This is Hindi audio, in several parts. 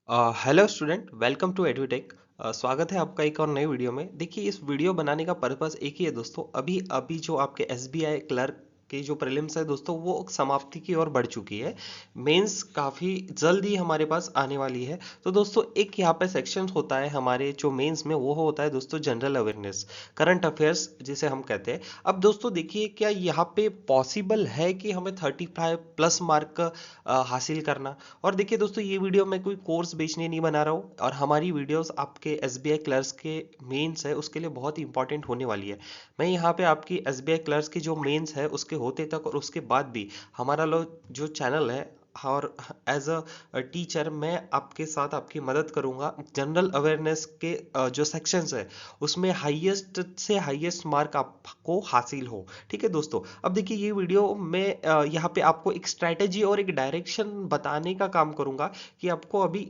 Hello student, welcome to Edutech. स्वागत है आपका एक और नई वीडियो में। देखिए, इस वीडियो बनाने का पर्पस एक ही है दोस्तों। अभी अभी जो आपके एसबीआई क्लर्क की जो प्रीलिम्स है दोस्तों, वो समाप्ति की ओर बढ़ चुकी है। मेंस काफ़ी जल्द ही हमारे पास आने वाली है। तो दोस्तों, एक यहाँ पे सेक्शन होता है हमारे जो मेंस में, वो होता है दोस्तों जनरल अवेयरनेस, करंट अफेयर्स जिसे हम कहते हैं। अब दोस्तों देखिए, क्या यहाँ पे पॉसिबल है कि हमें 35 प्लस मार्क हासिल करना। और देखिए दोस्तों, ये वीडियो मैं कोई कोर्स बेचने नहीं बना रहा हूँ, और हमारी वीडियोस आपके एसबीआई क्लर्क्स के मेंस है उसके लिए बहुत ही इंपॉर्टेंट होने वाली है। मैं यहाँ पे आपकी एसबीआई क्लर्क्स की जो मेंस है उसके होते तक और उसके बाद भी हमारा लोग जो चैनल है, और एज अ टीचर मैं आपके साथ आपकी मदद करूंगा जनरल अवेयरनेस के जो सेक्शंस है उसमें हाईएस्ट से हाईएस्ट मार्क आपको हासिल हो। ठीक है दोस्तों, अब देखिए ये वीडियो में यहाँ पे आपको एक स्ट्रैटेजी और एक डायरेक्शन बताने का काम करूंगा कि आपको अभी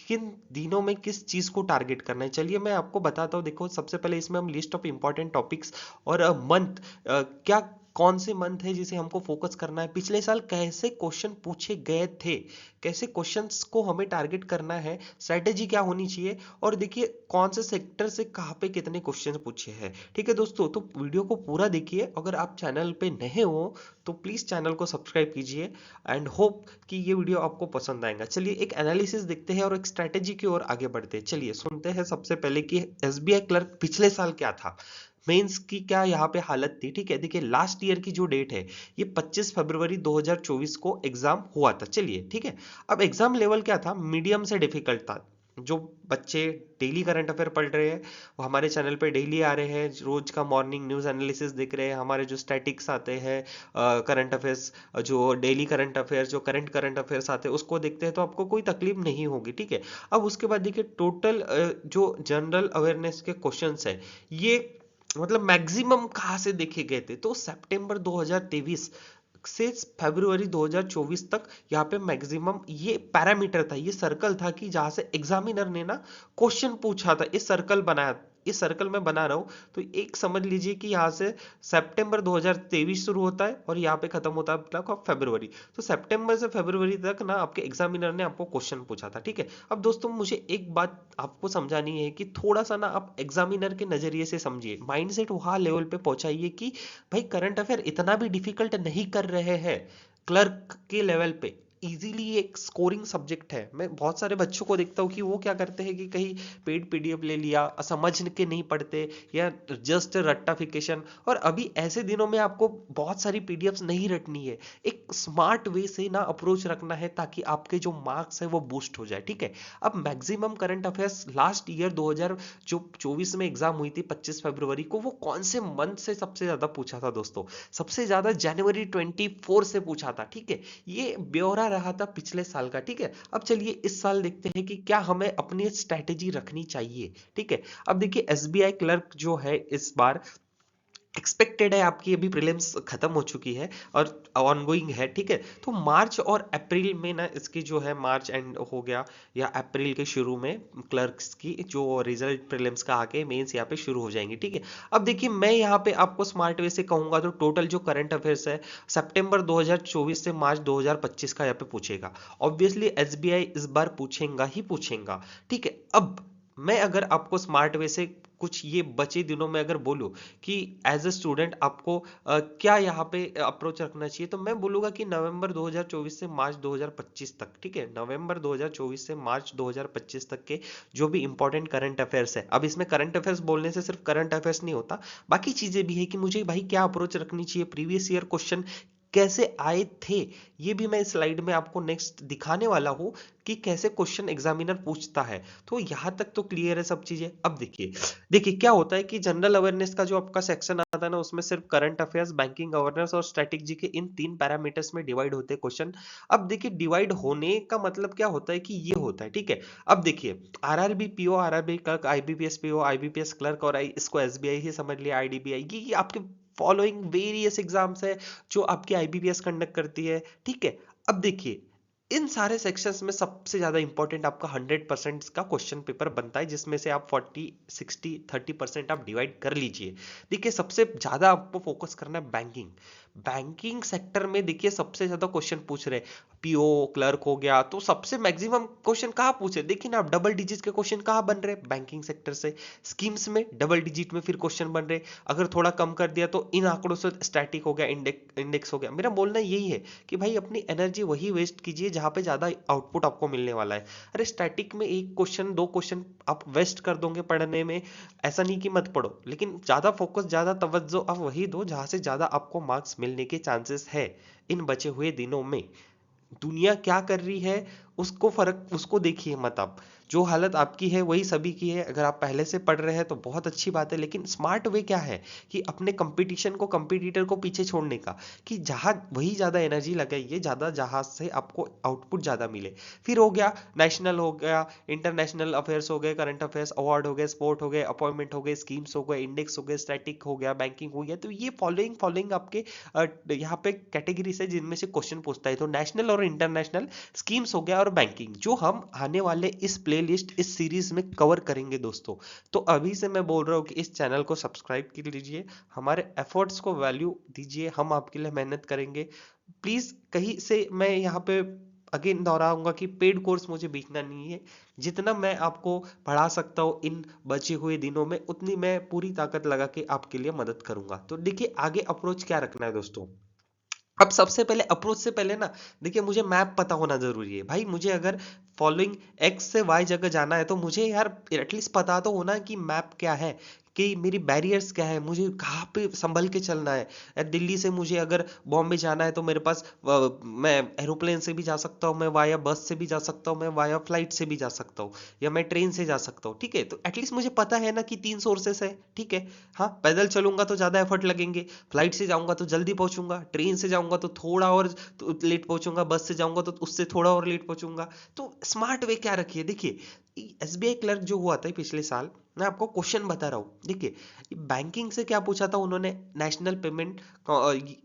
किन दिनों में किस चीज को टारगेट करना है। चलिए मैं आपको बताता हूँ। देखो, सबसे पहले इसमें हम लिस्ट ऑफ इंपॉर्टेंट टॉपिक्स और मंथ, क्या कौन से मंथ है जिसे हमको फोकस करना है, पिछले साल कैसे क्वेश्चन पूछे गए थे, कैसे क्वेश्चंस को हमें टारगेट करना है, स्ट्रेटेजी क्या होनी चाहिए, और देखिए कौन से सेक्टर से कहाँ पे कितने क्वेश्चन पूछे हैं। ठीक है दोस्तों, तो वीडियो को पूरा देखिए। अगर आप चैनल पे नए हो तो प्लीज चैनल को सब्सक्राइब कीजिए, एंड होप कि ये वीडियो आपको पसंद आएगा। चलिए एक एनालिसिस देखते हैं और एक स्ट्रेटेजी की ओर आगे बढ़ते हैं। चलिए सुनते हैं सबसे पहले कि एसबीआई क्लर्क पिछले साल क्या था, मेंस की क्या यहाँ पे हालत थी। ठीक है, देखिए लास्ट ईयर की जो डेट है, ये 25 फरवरी 2024 को एग्जाम हुआ था। चलिए ठीक है, अब एग्जाम लेवल क्या था, मीडियम से डिफिकल्ट था। जो बच्चे डेली करंट अफेयर पढ़ रहे हैं वो हमारे चैनल पे डेली आ रहे हैं, रोज का मॉर्निंग न्यूज एनालिसिस देख रहे हैं, हमारे जो स्टैटिक्स आते हैं करंट अफेयर्स, जो डेली करंट अफेयर्स, जो करंट अफेयर्स आते हैं उसको देखते हैं, तो आपको कोई तकलीफ नहीं होगी। ठीक है, अब उसके बाद देखिए टोटल जो जनरल अवेयरनेस के क्वेश्चंस है, ये मतलब मैक्सिमम कहाँ से देखे गए थे, तो सितंबर 2023 से फरवरी 2024 तक यहाँ पे मैक्सिमम ये पैरामीटर था, ये सर्कल था कि जहां से एग्जामिनर ने ना क्वेश्चन पूछा था। इस सर्कल बनाया, इस सर्कल में बना रहा हूं, तो एक समझ लीजिए कि यहाँ से सितंबर 2023 शुरू होता है और यहाँ पे खत्म होता है तक फरवरी। तो सितंबर से फरवरी तक ना आपके एग्जामिनर ने आपको क्वेश्चन पूछा था। ठीक है, अब दोस्तों मुझे एक बात आपको समझानी है कि थोड़ा सा ना आप एग्जामिनर के नजरिए से समझिए, माइंडसेट वहां लेवल पे पहुंचाइए कि भाई करंट अफेयर इतना भी डिफिकल्ट नहीं कर रहे हैं। क्लर्क के लेवल पे इजीली एक स्कोरिंग सब्जेक्ट है। मैं बहुत सारे बच्चों को देखता हूँ कि वो क्या करते हैं कि कहीं पेड पीडीएफ ले लिया, समझ के नहीं पढ़ते, या जस्ट रट्टाफिकेशन। और अभी ऐसे दिनों में आपको बहुत सारी पीडीएफ्स नहीं रटनी है, एक स्मार्ट वे से ना अप्रोच रखना है ताकि आपके जो मार्क्स है वो बूस्ट हो जाए। ठीक है, अब maximum current affairs last year 2024 में एग्जाम हुई थी 25 फरवरी को, वो कौन से मंथ से सबसे ज्यादा पूछा था दोस्तों, सबसे ज्यादा जनवरी 24 से पूछा था। ठीक है, ये ब्यौरा रहा था पिछले साल का। ठीक है, अब चलिए इस साल देखते हैं कि क्या हमें अपनी स्ट्रैटेजी रखनी चाहिए। ठीक है, अब देखिए एसबीआई क्लर्क जो है इस बार एक्सपेक्टेड है, आपकी अभी प्रीलिम्स खत्म हो चुकी है और ऑनगोइंग है। ठीक है, तो मार्च और अप्रैल में ना इसकी जो है, मार्च एंड हो गया या अप्रैल के शुरू में क्लर्क्स की जो रिजल्ट प्रीलिम्स का आके मेंस यहाँ पे शुरू हो जाएंगी। ठीक है, अब देखिए मैं यहाँ पे आपको स्मार्ट वे से कहूंगा तो टोटल जो करंट अफेयर्स है सितंबर 2024 से मार्च 2025 का यहाँ पे पूछेगा। ऑब्वियसली एसबीआई इस बार पूछेगा ही पूछेगा। ठीक है, अब मैं अगर आपको स्मार्ट वे से कुछ ये बचे दिनों में अगर बोलूं कि एज अ स्टूडेंट आपको क्या यहाँ पे अप्रोच रखना चाहिए, तो मैं बोलूंगा कि नवंबर 2024 से मार्च 2025 तक। ठीक है, नवंबर 2024 से मार्च 2025 तक के जो भी इंपॉर्टेंट करंट अफेयर्स है। अब इसमें करंट अफेयर्स बोलने से सिर्फ करंट अफेयर्स नहीं होता, बाकी चीजें भी है कि मुझे भाई क्या अप्रोच रखनी चाहिए, प्रीवियस ईयर क्वेश्चन कैसे आए थे, ये भी मैं इस स्लाइड में आपको नेक्स्ट दिखाने वाला हूं कि कैसे क्वेश्चन एग्जामिनर पूछता है। तो यहां तक तो क्लियर है सब चीजें। अब देखिए, देखिए क्या होता है कि जनरल अवेयरनेस का जो आपका सेक्शन आता है ना, उसमें सिर्फ करंट अफेयर्स, बैंकिंग अवेयरनेस और स्ट्रेटेजी के इन तीन पैरामीटर्स में डिवाइड होते हैं क्वेश्चन। अब देखिए डिवाइड होने का मतलब क्या होता है कि ये होता है। ठीक है, अब देखिए RRB PO, RRB clerk, IBPS PO, IBPS clerk, और इसको एसबीआई ही समझ लिया, आईडीबीआई, ये आपके फॉलोइंग वेरियस एग्जाम्स है जो आपकी आईबीपीएस कंडक्ट करती है। ठीक है, अब देखिए इन सारे सेक्शंस में सबसे ज्यादा इंपॉर्टेंट आपका 100% का क्वेश्चन पेपर बनता है, जिसमें से आप 40, 60, 30% आप डिवाइड कर लीजिए। देखिए सबसे ज्यादा आपको फोकस करना है बैंकिंग, बैंकिंग सेक्टर में देखिए सबसे ज्यादा क्वेश्चन पूछ रहे हैं। पीओ क्लर्क हो गया, तो सबसे मैक्सिमम क्वेश्चन कहाँ पूछे, देखिए ना आप, डबल डिजिट के क्वेश्चन कहाँ बन रहे, बैंकिंग सेक्टर से। स्कीम्स में डबल डिजिट में फिर क्वेश्चन बन रहे, अगर थोड़ा कम कर दिया तो इन आंकड़ों से स्टैटिक हो गया, इंडेक्स हो गया। मेरा बोलना यही है कि भाई अपनी एनर्जी वही वेस्ट कीजिए जहां पे ज्यादा आउटपुट आपको मिलने वाला है। अरे स्टैटिक में एक क्वेश्चन दो क्वेश्चन आप वेस्ट कर दोगे पढ़ने में, ऐसा नहीं कि मत पढ़ो, लेकिन ज्यादा फोकस ज्यादा तवज्जो आप वही दो जहां से ज्यादा आपको मार्क्स मिलने के चांसेस है इन बचे हुए दिनों में। दुनिया क्या कर रही है उसको फर्क उसको देखिए मत आप, जो हालत आपकी है वही सभी की है। अगर आप पहले से पढ़ रहे हैं तो बहुत अच्छी बात है, लेकिन स्मार्ट वे क्या है कि अपने कंपटीशन को कंपटीटर को पीछे छोड़ने का, कि जहां वही ज्यादा एनर्जी लगाइए, ज्यादा जहां से आपको आउटपुट ज्यादा मिले। फिर हो गया नेशनल, हो गया इंटरनेशनल अफेयर्स, हो गए करंट अफेयर्स, अवार्ड हो गए, स्पोर्ट हो गए, अपॉइंटमेंट हो गए, स्कीम्स हो गए, इंडेक्स हो गए, स्टैटिक हो गया, बैंकिंग हो गया। तो ये फॉलोइंग फॉलोइंग आपके यहाँ पे कैटेगरी से जिनमें से क्वेश्चन पूछता है, तो नेशनल और इंटरनेशनल, स्कीम्स हो गया और बैंकिंग, जो हम आने वाले इस प्लेलिस्ट इस सीरीज में कवर करेंगे दोस्तों। तो अभी से मैं बोल रहा हूँ कि इस चैनल को सब्सक्राइब कर लीजिए, हमारे एफर्ट्स को वैल्यू दीजिए, हम आपके लिए मेहनत करेंगे। प्लीज कहीं से मैं यहाँ पे अगेन दोहराऊंगा कि पेड कोर्स मुझे बेचना नहीं है, जितना मैं आपको पढ़ा सकता हूँ इन बचे हुए दिनों में उतनी मैं पूरी ताकत लगा के आपके लिए मदद करूंगा। तो देखिए आगे अप्रोच क्या रखना है दोस्तों। अब सबसे पहले अप्रोच से पहले ना, देखिए मुझे मैप पता होना जरूरी है भाई। मुझे अगर फॉलोइंग एक्स से वाई जगह जाना है तो मुझे यार एटलीस्ट पता तो होना कि मैप क्या है, कि मेरी बैरियर्स क्या है, मुझे कहाँ पे संभल के चलना है। दिल्ली से मुझे अगर बॉम्बे जाना है तो मेरे पास मैं एरोप्लेन से भी जा सकता हूँ, मैं वाया बस से भी जा सकता हूँ, मैं वाया फ्लाइट से भी जा सकता हूँ, या मैं ट्रेन से जा सकता हूँ। ठीक है, तो एटलीस्ट मुझे पता है ना कि 3 सोर्सेस है। ठीक है, हाँ पैदल चलूंगा तो ज्यादा एफर्ट लगेंगे, फ्लाइट से जाऊंगा तो जल्दी पहुंचूंगा, ट्रेन से जाऊंगा तो थोड़ा और तो लेट पहुंचूंगा, बस से जाऊंगा तो उससे थोड़ा और लेट पहुंचूंगा। तो स्मार्ट वे क्या रखिए, देखिए एसबीआई क्लर्क जो हुआ था पिछले साल, मैं आपको क्वेश्चन बता रहा हूँ। देखिए बैंकिंग से क्या पूछा था उन्होंने, नेशनल पेमेंट,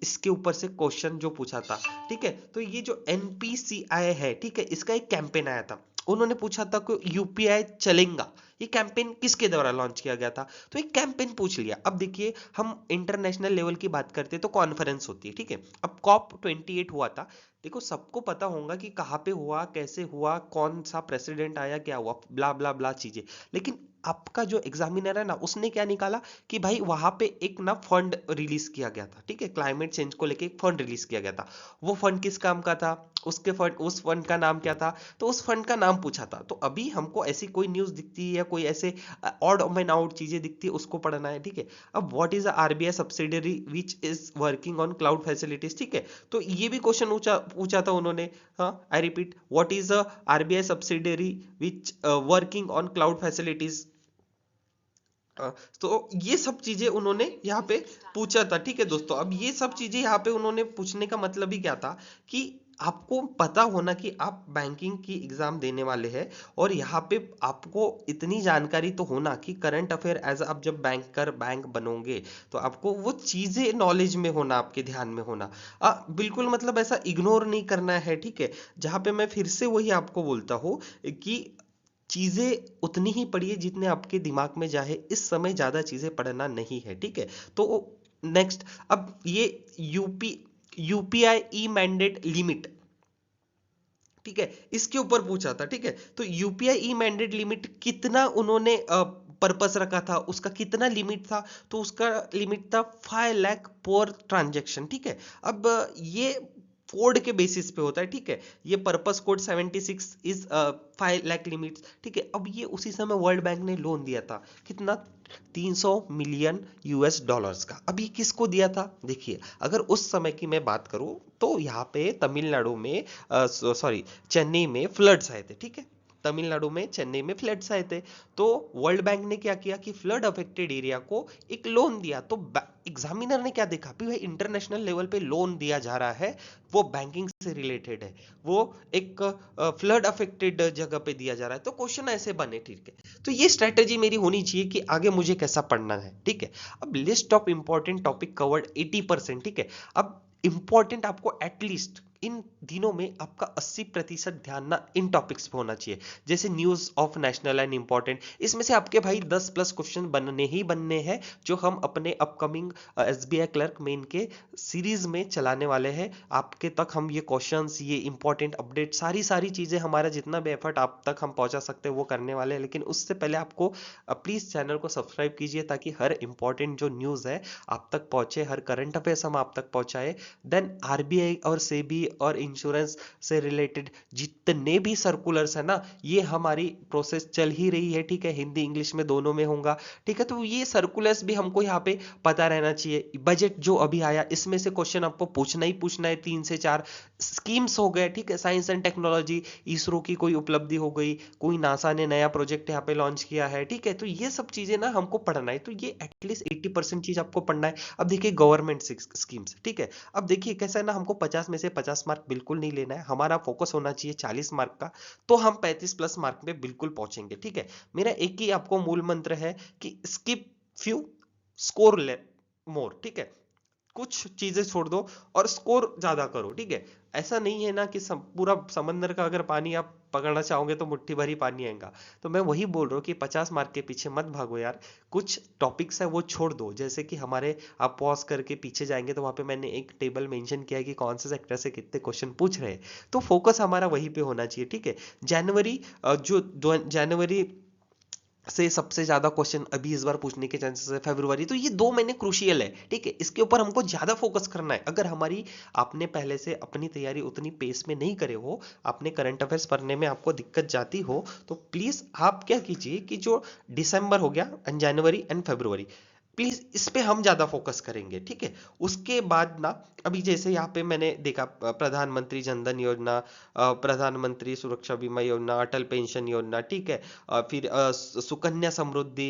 इसके ऊपर से क्वेश्चन जो पूछा था। ठीक है, तो ये जो एनपीसीआई है, ठीक है, इसका एक कैंपेन आया था। उन्होंने पूछा था कि यूपीआई चलेगा, ये कैंपेन किसके द्वारा लॉन्च किया गया था, तो एक कैंपेन पूछ लिया। अब देखिए हम इंटरनेशनल लेवल की बात करते हैं तो कॉन्फ्रेंस होती है। ठीक है, अब COP28 हुआ था। देखो सबको पता होगा कि कहाँ पे हुआ, कैसे हुआ, कौन सा प्रेसिडेंट आया, क्या हुआ, ब्ला ब्ला ब्ला चीजें। लेकिन आपका जो एग्जामिनर है ना, उसने क्या निकाला कि भाई वहां पे एक ना फंड रिलीज किया गया था। ठीक है, क्लाइमेट चेंज को लेके एक फंड रिलीज किया गया था। वो फंड किस काम का था, उस फंड का नाम क्या था, तो उस फंड का नाम पूछा था। तो अभी हमको ऐसी कोई न्यूज दिखती है या कोई ऐसे ऑड मैन आउट चीजें दिखती है, उसको पढ़ना है। ठीक है, अब what is RBI subsidiary which is working on cloud facilities. ठीक है, तो ये भी क्वेश्चन पूछा था उन्होंने। हाँ I repeat, what is RBI subsidiary which working on cloud facilities. तो ये सब चीजें उन्होंने यहाँ पे पूछा था। ठीक है दोस्तों, अब ये सब चीजें यहाँ पे उन्होंने पूछने का मतलब ही क्या था कि आपको पता होना कि आप बैंकिंग की एग्जाम देने वाले हैं, और यहाँ पे आपको इतनी जानकारी तो होना कि करंट अफेयर एज आप जब बैंकर बैंक बनोगे तो आपको वो चीजें नॉलेज में होना, आपके ध्यान में होना। बिल्कुल मतलब ऐसा इग्नोर नहीं करना है। ठीक है, जहाँ पे मैं फिर से वही आपको बोलता हूँ कि चीजें उतनी ही पढ़िए जितने आपके दिमाग में जाए, इस समय ज्यादा चीजें पढ़ना नहीं है। ठीक है, तो नेक्स्ट, अब ये यूपीआई ई मैंडेट लिमिट, ठीक है, इसके ऊपर पूछा था। ठीक है, तो यूपीआई ई मैंडेट लिमिट कितना उन्होंने पर्पस रखा था, उसका कितना लिमिट था, तो उसका लिमिट था 5 लाख पर ट्रांजेक्शन। ठीक है, अब ये कोड के बेसिस पे होता है। ठीक है, ये purpose code 76 is 5 lakh limit. ठीक है, अब ये उसी समय वर्ल्ड बैंक ने लोन दिया था, कितना, 300 मिलियन यूएस डॉलर्स का। अब ये किसको दिया था, देखिए अगर उस समय की मैं बात करूं तो यहाँ पे तमिलनाडु में, सॉरी चेन्नई में फ्लड्स आए थे। ठीक है, तमिलनाडु में चेन्नई में फ्लड्स आए थे, तो वर्ल्ड बैंक ने क्या किया कि फ्लड अफेक्टेड एरिया को एक लोन दिया। तो एग्जामिनर ने क्या देखा कि भाई इंटरनेशनल लेवल पे लोन दिया जा रहा है, वो बैंकिंग से रिलेटेड है, वो एक फ्लड अफेक्टेड जगह पे दिया जा रहा है, तो क्वेश्चन ऐसे बने। ठीक है, तो ये स्ट्रेटेजी मेरी होनी चाहिए कि आगे मुझे कैसा पढ़ना है। ठीक है, अब list of important topic covered 80%। ठीक है, अब इंपॉर्टेंट आपको एटलीस्ट इन दिनों में आपका 80% ध्यान ना इन टॉपिक्स पे होना चाहिए, जैसे news of national and important. इसमें से आपके भाई 10 प्लस क्वेश्चन बनने ही बनने हैं, जो हम अपने अपकमिंग एसबीआई क्लर्क मेन के सीरीज में चलाने वाले हैं। आपके तक हम ये क्वेश्चंस, ये इंपॉर्टेंट अपडेट, सारी सारी चीजें, हमारा जितना भी एफर्ट आप तक हम पहुंचा सकते हैं वो करने वाले हैं। लेकिन उससे पहले आपको प्लीज चैनल को सब्सक्राइब कीजिए, ताकि हर इंपॉर्टेंट जो न्यूज है आप तक पहुंचे, हर करंट अफेयर्स हम आप तक पहुंचाए। देन आरबीआई और सेबी और इंश्योरेंस से रिलेटेड जितने भी सर्कुलर्स है ना, ये हमारी प्रोसेस चल ही रही है, ठीक है, हिंदी इंग्लिश में दोनों में होगा, ठीक है। तो ये सर्कुलर्स भी हमको यहाँ पे पता रहना चाहिए। बजट जो अभी आया, इसमें से क्वेश्चन आपको पूछना ही पूछना है, 3 से 4 स्कीम्स हो गए, ठीक है, साइंस एंड टेक्नोलॉजी, इसरो की कोई उपलब्धि हो गई, कोई नासा ने नया प्रोजेक्ट यहाँ पे लॉन्च किया है, ठीक है। तो ये सब चीजें ना हमको पढ़ना है, तो ये एटलीस्ट 80% चीज आपको पढ़ना है। अब देखिए गवर्नमेंट स्कीम्स, ठीक है। अब देखिए कैसा है ना, हमको 50 में से 50 मार्क बिल्कुल नहीं लेना है, हमारा फोकस होना चाहिए 40 मार्क का, तो हम 35 प्लस मार्क में बिल्कुल पहुंचेंगे, ठीक है। मेरा एक ही आपको मूल मंत्र है कि स्किप फ्यू, स्कोर ले मोर, ठीक है। कुछ चीजें छोड़ दो और स्कोर ज्यादा करो, ठीक है। ऐसा नहीं है ना कि पूरा समंदर का अगर पानी आप पकड़ना चाहोगे तो मुट्ठी भर ही पानी आएगा। तो मैं वही बोल रहा हूँ कि 50 मार्क के पीछे मत भागो यार, कुछ टॉपिक्स है वो छोड़ दो। जैसे कि हमारे, आप पॉज करके पीछे जाएंगे तो वहां पे मैंने एक टेबल मेंशन किया है कि कौन से सेक्टर से कितने क्वेश्चन पूछ रहे हैं, तो फोकस हमारा वहीं पे होना चाहिए, ठीक है। जनवरी जनवरी से सबसे ज्यादा क्वेश्चन अभी इस बार पूछने के चांसेस है, फरवरी, तो ये 2 महीने क्रूशियल है, ठीक है। इसके ऊपर हमको ज्यादा फोकस करना है। अगर हमारी, आपने पहले से अपनी तैयारी उतनी पेस में नहीं करे हो, आपने करंट अफेयर्स पढ़ने में आपको दिक्कत जाती हो, तो प्लीज आप क्या कीजिए कि जो दिसंबर हो गया and January and February, please इस पे हम ज्यादा फोकस करेंगे, ठीक है। उसके बाद ना, अभी जैसे यहाँ पे मैंने देखा प्रधानमंत्री जनधन योजना, प्रधानमंत्री सुरक्षा बीमा योजना, अटल पेंशन योजना, ठीक है, फिर सुकन्या समृद्धि,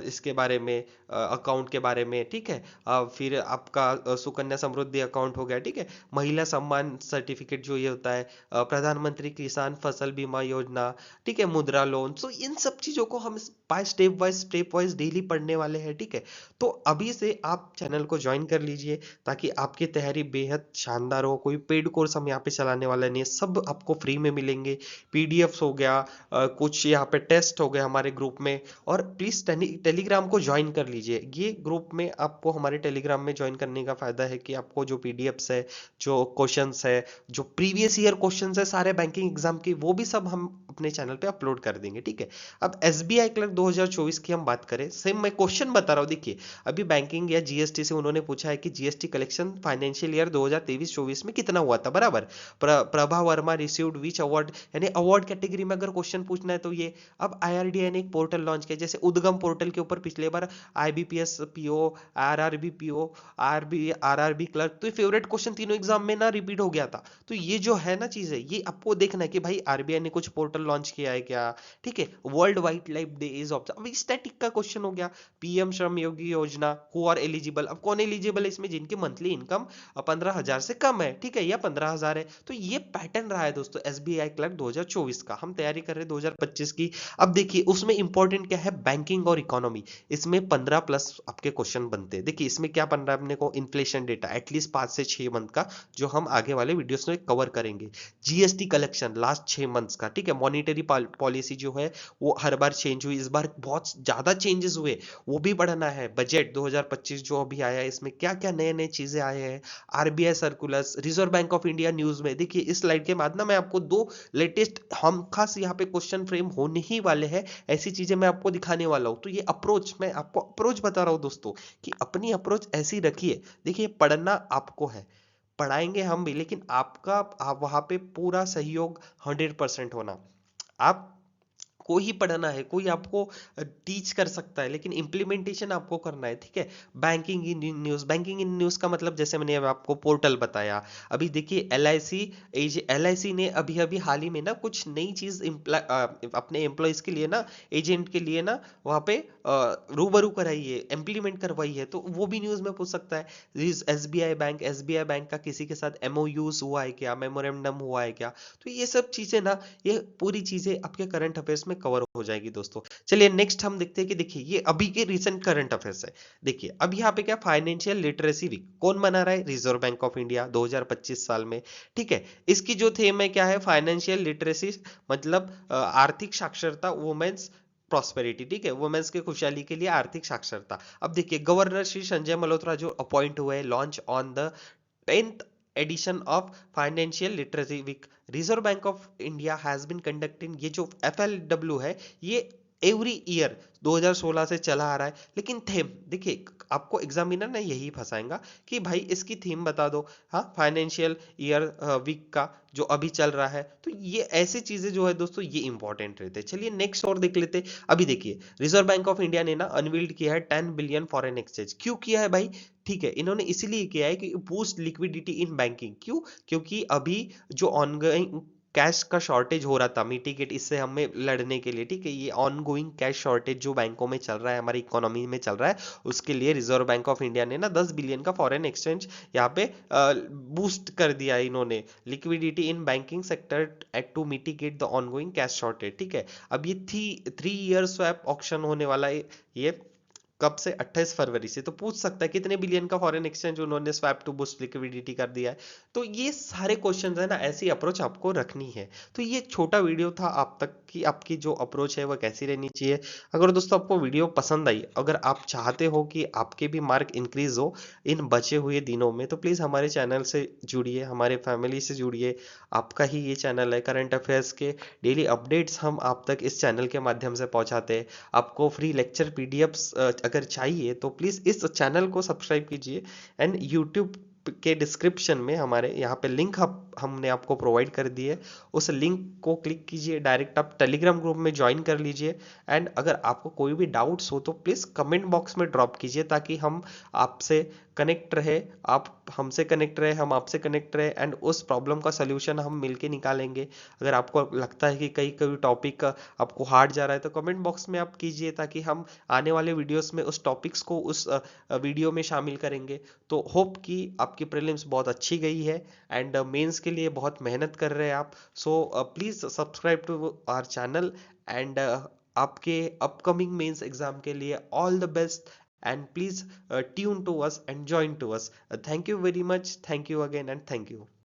इसके बारे में, अकाउंट के बारे में, ठीक है। फिर आपका सुकन्या समृद्धि अकाउंट हो गया, ठीक है। महिला सम्मान सर्टिफिकेट जो ये होता है, प्रधानमंत्री किसान फसल बीमा योजना, ठीक है, मुद्रा लोन। सो इन सब चीजों को हम बाय स्टेप वाइज डेली पढ़ने वाले हैं, ठीक है। तो अभी से आप चैनल को ज्वाइन कर लीजिए, ताकि आपकी तैयारी बेहद शानदार हो। कोई पेड कोर्स हम यहाँ पे चलाने वाले नहीं है, सब आपको फ्री में मिलेंगे। पीडीएफ्स हो गया, कुछ यहाँ पे टेस्ट हो गए हमारे ग्रुप में। और प्लीज टेलीग्राम को ज्वाइन कर लीजिए। ये ग्रुप में आपको, हमारे टेलीग्राम में ज्वाइन करने का फायदा है कि आपको जो पीडीएफ्स है, जो क्वेश्चंस है, जो प्रीवियस ईयर क्वेश्चंस है सारे बैंकिंग एग्जाम के, वो भी सब हम अपने चैनल पे अपलोड कर देंगे, ठीक है। अब एसबीआई क्लर्क 2024 की हम बात करें, सेम मैं क्वेश्चन बता रहा हूँ। देखिए अभी बैंकिंग या जीएसटी से उन्होंने पूछा है कि जीएसटी कलेक्शन फाइनेंशियल ईयर 2023-24 में कितना हुआ था, बराबर। Prabha Verma received which award, यानी अवार्ड कैटेगरी में अगर क्वेश्चन पूछना है तो ये। अब आईआरडीआई ने एक पोर्टल लॉन्च किया, जैसे उद्गम पोर्टल के ऊपर पिछले बार IBPS PO, RRB PO, RRB clerk, तो ये फेवरेट क्वेश्चन तीनों एग्जाम में ना रिपीट हो गया था। तो ये जो है ना चीज है, ये आपको देखना है कि भाई आरबीआई ने कुछ पोर्टल लॉन्च किया है क्या, ठीक है। World wild life day is observe, अब स्टैटिक का क्वेश्चन हो गया। पीएम श्रम योगी योजना, हु आर एलिजिबल, अब कौन एलिजिबल है इसमें, जिनकी मंथली इनकम 15,000 से कम है, ठीक है, या 15,000 है। तो ये पैटर्न रहा है दोस्तों एसबीआई क्लर्क 2024 का। हम तैयारी कर रहे हैं 2025 की। अब देखिए उसमें इंपॉर्टेंट क्या है, बैंकिंग और इकोनॉमी, इसमें 15 प्लस आपके क्वेश्चन बनते हैं। देखिए इसमें क्या बन रहा है अपने को, इन्फ्लेशन डेटा एटलीस्ट 5 से 6 मंथ का, जो हम आगे वाले वीडियोस में कवर करेंगे। जीएसटी कलेक्शन लास्ट 6 मंथ्स का, ठीक है। मॉनिटरी पॉलिसी जो है वो हर बार चेंज हुई, इस बार बहुत ज्यादा चेंजेस हुए, वो भी पढ़ना है। बजट 2025 जो अभी आया है, इसमें क्या क्या नए नए चीजें आए हैं। RBI circulars, reserve Bank of India news में। देखिए इस स्लाइड के बाद ना मैं आपको 2 लेटेस्ट हम खास यहाँ पे क्वेश्चन फ्रेम होने ही वाले हैं, ऐसी चीजें मैं आपको दिखाने वाला हूँ। तो ये अप्रोच, मैं आपको अप्रोच बता रहा हूँ दोस्तों, कि अपनी अप्रोच ऐसी रखिए। देखिए पढ़ना आपको है, पढ़ाएंगे हम भी, लेकिन आपका, आप वहां पे पूरा सहयोग 100% होना। आप को ही पढ़ना है, कोई आपको टीच कर सकता है, लेकिन इम्प्लीमेंटेशन आपको करना है, ठीक है। Banking in news, banking in news का मतलब जैसे मैंने अब आपको पोर्टल बताया। अभी देखिए एलआईसी ने अभी अभी हाल ही में ना कुछ नई चीज अपने एम्प्लॉयज के लिए ना, एजेंट के लिए ना वहां पे रूबरू कराई है, इम्प्लीमेंट करवाई है, तो वो भी न्यूज में पूछ सकता है। एसबीआई बैंक का किसी के साथ एमओयूज हुआ है क्या, मेमोरेंडम हुआ है क्या। तो ये सब चीजें ना, ये पूरी चीजें आपके करंट अफेयर्स में कवर हो जाएगी दोस्तों। चलिए नेक्स्ट हम देखते हैं कि देखिए ये अभी के रिसेंट करंट अफेयर्स है। देखिए अब यहाँ पे क्या फाइनेंशियल लिटरेसी वीक कौन मना रहा है? रिजर्व बैंक ऑफ इंडिया 2025 साल में। ठीक है, इसकी जो थीम है क्या है? फाइनेंशियल लिटरेसी, मतलब आर्थिक साक्षरता, वुमेन्स प्रॉस्पेरिटी। ठीक है, वुमेन्स के खुशहाली के लिए आर्थिक साक्षरता। अब देखिए गवर्नर श्री संजय मल्होत्रा जो अपॉइंट हुए, launch on the 10th edition of financial literacy week. Reserve Bank of India has been conducting, ये जो FLW है ये एवरी ईयर 2016 से चला आ रहा है। लेकिन थीम देखिए, आपको एग्जामिनर ने यही फंसाएगा कि भाई इसकी थीम बता दो। हाँ, फाइनेंशियल ईयर वीक का जो अभी चल रहा है, तो ये ऐसी चीजें जो है दोस्तों ये इंपॉर्टेंट रहते हैं। चलिए नेक्स्ट और देख लेते हैं। अभी देखिए रिजर्व बैंक ऑफ इंडिया ने ना अनवील्ड किया है 10 बिलियन फॉरेन एक्सचेंज। क्यों किया है भाई? ठीक है, इन्होंने इसीलिए किया है कि बूस्ट लिक्विडिटी इन बैंकिंग। क्यों? क्योंकि अभी जो ऑनगोइंग कैश का शॉर्टेज हो रहा था, मिटिगेट इससे हमें लड़ने के लिए। ठीक है, ये ऑनगोइंग कैश शॉर्टेज जो बैंकों में चल रहा है, हमारी इकोनॉमी में चल रहा है, उसके लिए रिजर्व बैंक ऑफ इंडिया ने ना 10 बिलियन का फॉरेन एक्सचेंज यहाँ पे बूस्ट कर दिया है इन्होंने, liquidity in banking sector at to mitigate the ongoing cash shortage. ठीक है, अब ये 3 ईयर स्वैप ऑक्शन होने वाला है। ये कब से? 28 फरवरी से। तो पूछ सकता है कितने बिलियन का फॉरेन एक्सचेंज उन्होंने स्वैप टू बूस्ट लिक्विडिटी कर दिया है। तो ये सारे क्वेश्चंस है ना, ऐसी अप्रोच आपको रखनी है। तो ये छोटा वीडियो था आप तक कि आपकी जो अप्रोच है वो कैसी रहनी चाहिए। अगर दोस्तों आपको वीडियो पसंद आई, अगर आप चाहते हो कि आपके भी मार्क इंक्रीज हो इन बचे हुए दिनों में, तो प्लीज हमारे चैनल से जुड़िए, हमारे फैमिली से जुड़िए। आपका ही ये चैनल है, करंट अफेयर्स के डेली अपडेट्स हम आप तक इस चैनल के माध्यम से पहुंचाते हैं। आपको फ्री लेक्चर पीडीएफ्स अगर चाहिए तो प्लीज इस चैनल को सब्सक्राइब कीजिए। एंड यूट्यूब के डिस्क्रिप्शन में हमारे यहाँ पे लिंक हमने आपको प्रोवाइड कर दी है, उस लिंक को क्लिक कीजिए, डायरेक्ट आप टेलीग्राम ग्रुप में ज्वाइन कर लीजिए। एंड अगर आपको कोई भी डाउट्स हो तो प्लीज कमेंट बॉक्स में ड्रॉप कीजिए, ताकि हम आपसे कनेक्ट रहे, आप हमसे कनेक्ट रहे, हम आपसे कनेक्ट रहे, एंड उस प्रॉब्लम का सोल्यूशन हम मिलके निकालेंगे। अगर आपको लगता है कि कई कई टॉपिक आपको हार्ड जा रहा है तो कमेंट बॉक्स में आप कीजिए, ताकि हम आने वाले वीडियोस में उस टॉपिक्स को उस वीडियो में शामिल करेंगे। तो होप कि आपकी प्रीलिम्स बहुत अच्छी गई है एंड मेंस के लिए बहुत मेहनत कर रहे हैं आप। So please subscribe to our channel and आपके अपकमिंग मेंस एग्जाम के लिए all the best. And please tune to us and join to us. Thank you very much. Thank you again and thank you.